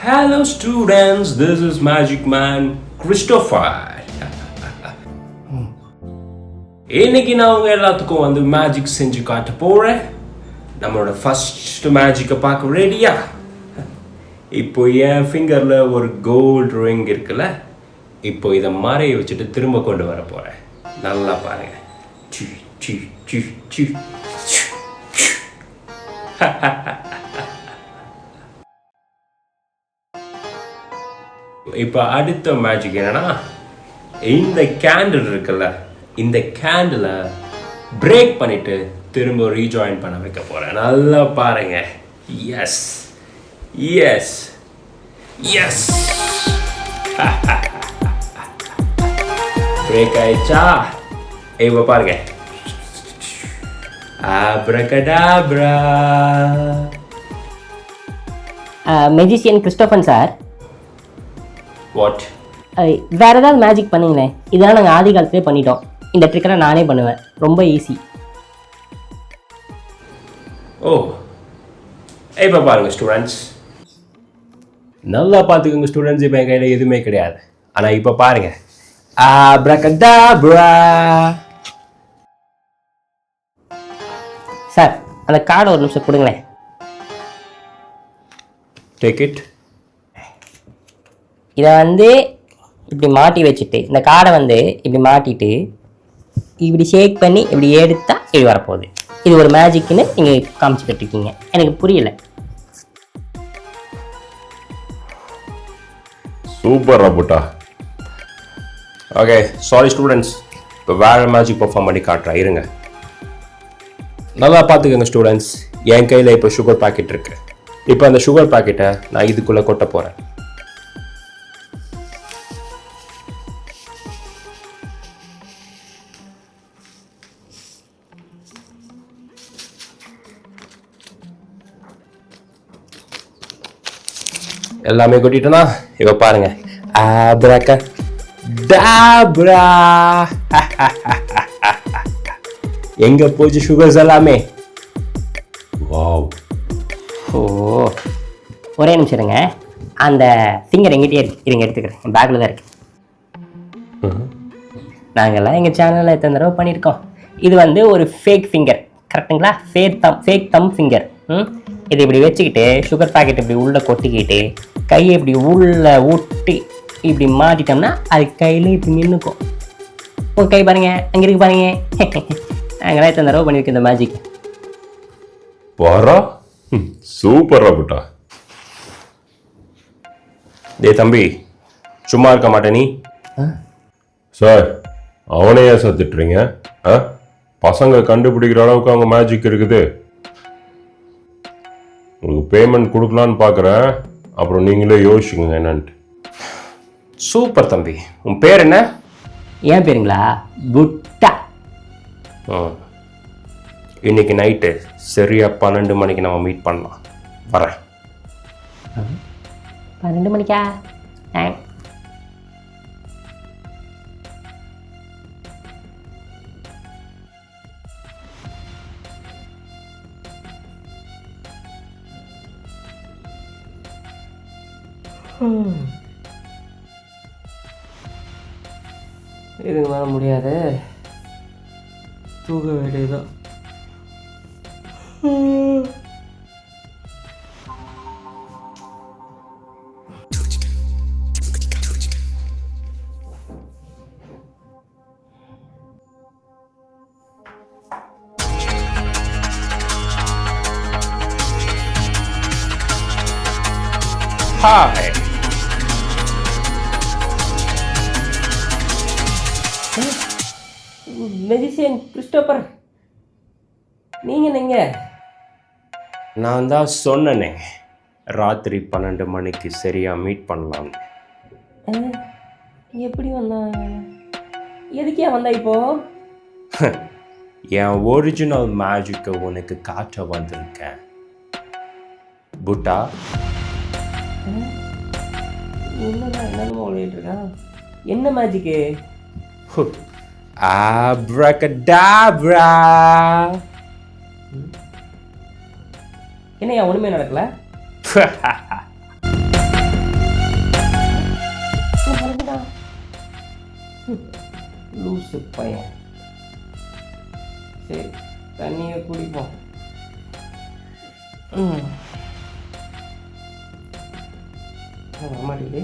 Hello students, this is Magic Man Christopher. இன்னைக்கு நான் உங்க எல்லாத்துக்கும் வந்து மேஜிக் செஞ்சு காட்ட போறேன். நம்மளோட ஃபர்ஸ்ட் மேஜிக்கை பார்க்க ரெடியா? இப்போ என் ஃபிங்கர்ல ஒரு கோல்டு ரிங் இருக்குல்ல, இப்போ இதை மறைய வச்சுட்டு திரும்ப கொண்டு வர போறேன். நல்லா பாருங்க. C C C C. இப்போ அடுத்த மேஜிக் என்னன்னா, இந்த கேண்டில் இருக்குல்ல, இந்த கேண்டிலை பிரேக் பண்ணிட்டு திரும்ப ரீஜாயின் பண்ண வைக்க போறேன். நல்லா பாருங்க. S S S. பிரேக் ஆயிடுச்சா? இப்போ பாருங்க. Abracadabra. Magician Christopher sir, what? வேற ஏதாவது மேஜிக் பண்ணுங்களேன். இதெல்லாம் நாங்கள் ஆதி காலத்திலே பண்ணிட்டோம். இந்த ட்ரிக்கெல்லாம் நானே பண்ணுவேன், ரொம்ப ஈஸி. ஓ, இப்போ பாருங்க ஸ்டூடெண்ட்ஸ், நல்லா பார்த்துக்கோங்க ஸ்டூடெண்ட்ஸ். இப்போ என் கையில் எதுவுமே கிடையாது, ஆனால் இப்போ பாருங்க. ஆப்ரகடாப்ரா. சார், அந்த கார்டை ஒரு நிமிஷம் கொடுங்களேன். Take it. இதை வந்து இப்படி மாட்டி வச்சுட்டு, இந்த கார்டை வந்து இப்படி மாட்டிட்டு இப்படி ஷேக் பண்ணி இப்படி எடுத்தா இப்படி வரப்போகுது. இது ஒரு மேஜிக்னு நீங்கள் காமிச்சுக்கிட்டு இருக்கீங்க, எனக்கு புரியல. சூப்பர் ராபுட்டா. ஓகே, சாரி ஸ்டூடெண்ட்ஸ், இப்போ வேறு மேஜிக் பர்ஃபார்ம் பண்ணி காட்டுறேன், இருங்க. நல்லா பார்த்துக்கோங்க ஸ்டூடெண்ட்ஸ். என் கையில் இப்போ சுகர் பாக்கெட் இருக்கு. இப்போ அந்த சுகர் பாக்கெட்டை நான் இதுக்குள்ளே கொட்ட போகிறேன். எல்லாமே கொட்டிட்டேனா? இப்போ பாருங்க. ஆப்ரகடாப்ரா. எங்க போச்சு சுகர்ஸ் எல்லாமே? வாவ். ஓ, ஒரே நிமிஷம் இருங்க. அந்த ஃபிங்கர் எங்கிட்டே இருக்கு, இருங்க எடுத்துக்கிறேன். என் பேக்கில் தான் இருக்கு. நாங்கள்லாம் எங்கள் சேனலில் எத்தனை தடவை பண்ணியிருக்கோம். இது வந்து ஒரு ஃபேக் ஃபிங்கர், கரெக்டுங்களா? ஃபேக் தம் ஃபிங்கர். இது இப்படி வச்சுக்கிட்டு சுகர் பாக்கெட் இப்படி உள்ளே கொட்டிக்கிட்டு கையை இப்படி உள்ளே ஊட்டி இப்படி மாட்டிட்டோம்னா அது கையில் இப்படி நின்றுக்கும். உங்கள் கை பாருங்க, அங்கே இருக்கு பாருங்க. நாங்களாம் எத்தனை தடவை பண்ணியிருக்கோம் இந்த மேஜிக். வாரா, சூப்பர் ராபுட்டா. டே தம்பி, சும்மா இருக்க மாட்டே நீ? சார், அவனையே சத்துட்டுறீங்க? பசங்க கண்டுபிடிக்கிற அளவுக்கு அவங்க மேஜிக் இருக்குது. உங்களுக்கு பேமெண்ட் கொடுக்கலான்னு பார்க்குறேன், அப்புறம் நீங்களே யோசிச்சுக்கோங்க என்னன்ட்டு. சூப்பர் தம்பி. உன் பேர் என்ன? ஏன் பேருங்களா? புட்டா. இன்னைக்கு நைட்டு சரியா 12 மணிக்கு நம்ம மீட் பண்ணலாம். வரேன். 12 மணிக்கா? இதுக்கு மேலே முடியாது, தூக்க வேண்டியதுதான். ஹாய். மெஜிஷியன் கிறிஸ்டோபர், நீங்க நான் தான் சொன்னனே, ராத்திரி 12 மணிக்கு சரியா மீட் பண்ணலாம். எப்படி வந்தா? எதுக்கே வந்தா இப்போ? என் ஒரிஜினல் மேஜிக்கை உனக்கு காட்ட வந்திருக்கேன் புட்டா. என்னன்னு ஓடிட்டு இருக்கா? என்ன மேஜிக்கு? Abracadabra. என்னையா ஒன்றுமே நடக்கல? லூசு பையன். சரி, தண்ணியை குடிப்போம். வரமாட்டேங்குது.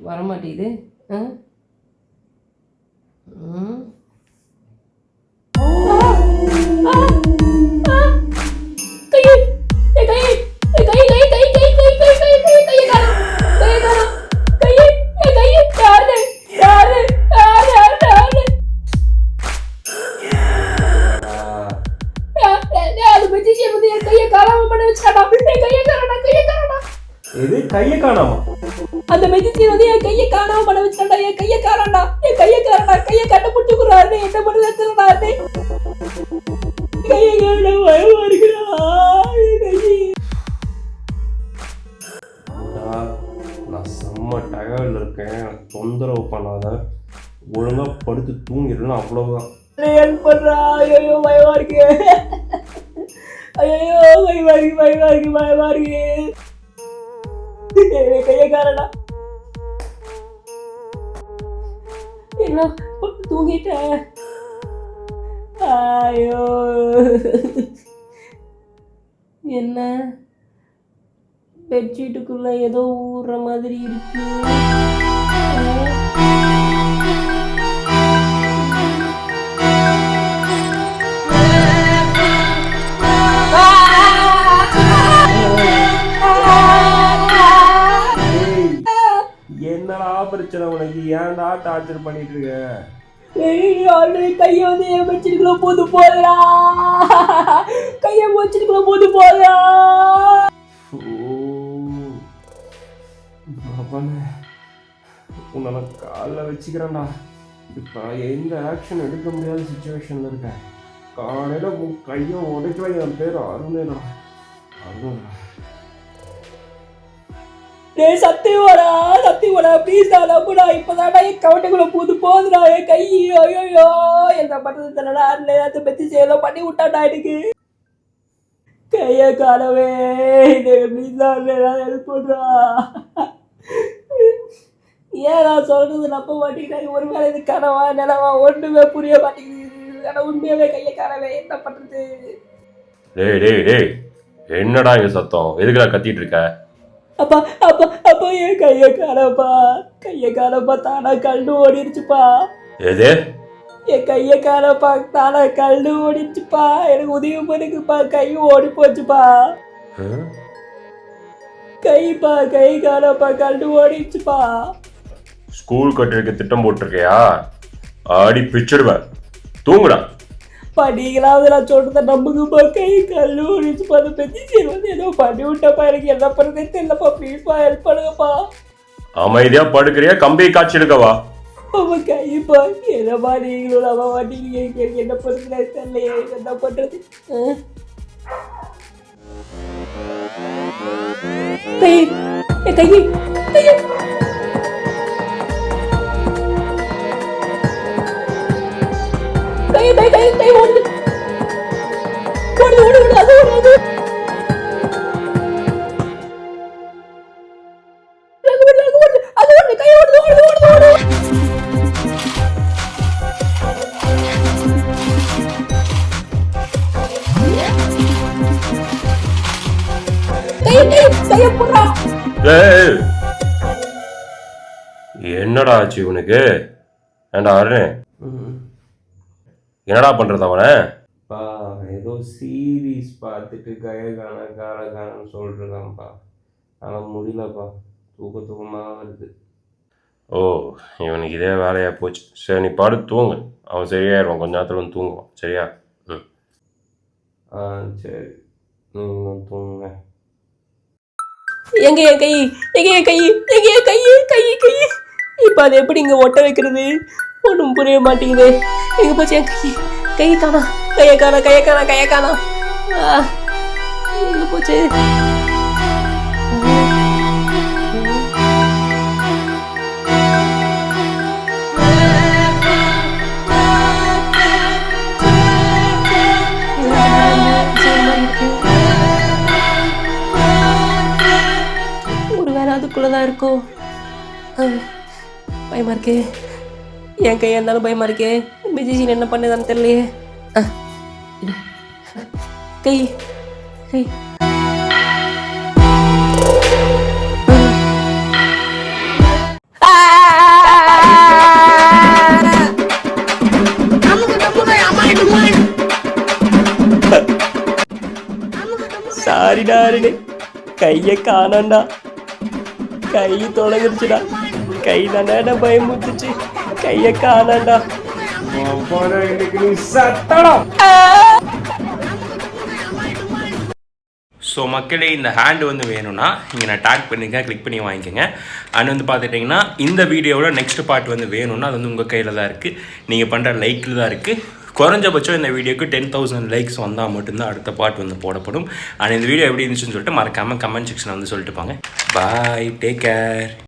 வரமாட்டேங்குது. எது கையை காணாமா? அந்த மெஜிசியன் வந்து என் கையை காணாம பண்ண வச்சாண்டா. என் கையை காணாண்டா. கையை கண்டுபிடிச்சுக்கிறாரு. என்ன பண்ணுறது தெரியல. கையை காண பயமா இருக்குடா. நான் செம்ம டயர்டில் இருக்கேன். தொந்தரவு பண்ணாத, ஒழுங்கா படுத்து தூங்கிடலாம். அவ்வளவுதான். ஹெல்ப் பண்றா. ஐயோ பயமா இருக்கு. ஐயோ பயமா இருக்கு. கையை காணடா. என்ன தூங்கிட்டேன். ஐயோ என்ன பெட்ஷீட்டுக்குள்ள ஏதோ ஊறுற மாதிரி இருக்கு. என்னடா பிரச்சனை உனக்கு? ஏன்டா டார்ச்சர் பண்ணிட்டு இருக்க? கையை வந்து என் பெட்ஷீட்டுக்குள்ள போது போதா. கையை பெட்ஷீட்டுக்குள்ள போது போதா. உன்னை நான் காலில் வச்சுக்கிறேன்டா. இப்போ எந்த ஆக்ஷன் எடுக்க முடியாத சுச்சுவேஷனில் இருக்கேன். காலையில் உன் கையை உடைக்கல. என் பேர் அருணேடா. டேய் சத்தியமாடா ப்ளீஸ் டா நம்புடா. இப்போதான்டா என் கவட்டைக்குள்ள போதுடா என் கை. ஐயோ என்ன பண்ணுறது தெரியலடா. அந்த பற்றி சேதோ பண்ணி விட்டாடா எனக்கு. கையை காணவே. ப்ளீஸ் தான் ஹெல்ப் பண்ணுறா. ஏன் நான் சொல்றது நம்ப மாட்டேங்கிறாங்க. ஒரு வேளை இது கனவா நிலவா ஒன்றுமே புரிய மாட்டேங்குது. ஆனால் உண்மையாவே கையை காணவே. என்ன பண்ணுறது? டேய் என்னடா இங்க சத்தம்? எதுக்குடா கத்திட்டு இருக்க? அப்பா என் கையை காணப்பா. தானா கல்டு ஓடிடுச்சுப்பா. எது? என் கையை காணப்பா. தானா கல்டு ஓடிடுச்சுப்பா. எனக்கு உதவி பண்ணுக்குப்பா. கை ஓடி போச்சுப்பா. கை காணப்பா. கல்டு ஓடிடுச்சுப்பா. ஸ்கூல் கட்டுறதுக்கு திட்டம் போட்டிருக்கியா? ஆடி பிச்சிடுவேன். தூங்குடா. நீங்களாவது நான் சொல்றத நம்புங்கப்பா. கை கல்லு ஓடிச்சுப்பா. அதை பற்றி சரி வந்து ஏதோ பண்ணி விட்டப்பா. எனக்கு என்ன பண்ணுறதே தெரியலப்பா. ப்ளீஸ்ப்பா ஹெல்ப் பண்ணுங்கப்பா. அமைதியா படுக்கிறியா? கம்பியை காய்ச்சி எடுக்கவா? அவன் கைப்பா. என்னப்பா நீங்களும் நம்ப மாட்டீங்க. எனக்கு என்ன பண்ணுறதுனே தெரியலையே. என்ன பண்ணுறது? கையை ஓடுது. அது கை ஓடுது. என்னடா ஆச்சு உனக்கு? ஏண்டா அருணே, என்னடா பண்றது அவனை? ஏதோ சீரீஸ் பார்த்துட்டு காலகாலன்னு சொல்றான்ப்பா. ஆனால் முடியலப்பா. தூக்கமாக வருது. ஓ, இவனுக்கு இதே வேலையா போச்சு. சரி நீ பாடு தூங்கு. அவன் சரியாயிடுவான். கொஞ்ச நேரத்தில் வந்து தூங்குவான். சரியா? சரி நீங்களும் தூங்குங்க. எங்க என் கை இப்போ அதை எப்படி இங்கே ஒட்ட வைக்கிறது? ஒன்றும் புரிய மாட்டேங்குது. எங்கே போச்சு என் கையை காணா. எங்கே போச்சு? இருக்கு. என் கையாக இருந்தாலும் பயமாக இருக்கே. மெஜிஷியன் என்ன பண்ணுதான்னு தெரியலையே. கை கை சாரிடா அருணே, கையை காணாண்டா. கை தொலைஞ்சிருச்சுடா. கை தானே பயமுத்துச்சு. கையை காணாண்டா. ஸோ மக்களே, இந்த ஹேண்டு வந்து வேணும்னா இங்கே நான் டேக் பண்ணிக்க கிளிக் பண்ணி வாங்கிக்கோங்க. அண்ட் வந்து பார்த்துட்டிங்கன்னா இந்த வீடியோவில் நெக்ஸ்ட் பார்ட் வந்து வேணும்னா அது வந்து உங்கள் கையில் தான் இருக்குது. நீங்கள் பண்ணுற லைக்கில் தான் இருக்குது. குறைஞ்சபட்சம் இந்த வீடியோக்கு 10,000 லைக்ஸ் வந்தால் மட்டும்தான் அடுத்த பார்ட் வந்து போடப்படும். அண்ட் இந்த வீடியோ எப்படி இருந்துச்சுன்னு சொல்லிட்டு மறக்காமல் கமெண்ட் செக்ஷனில் வந்து சொல்லிட்டு போங்க. பாய், டேக் கேர்.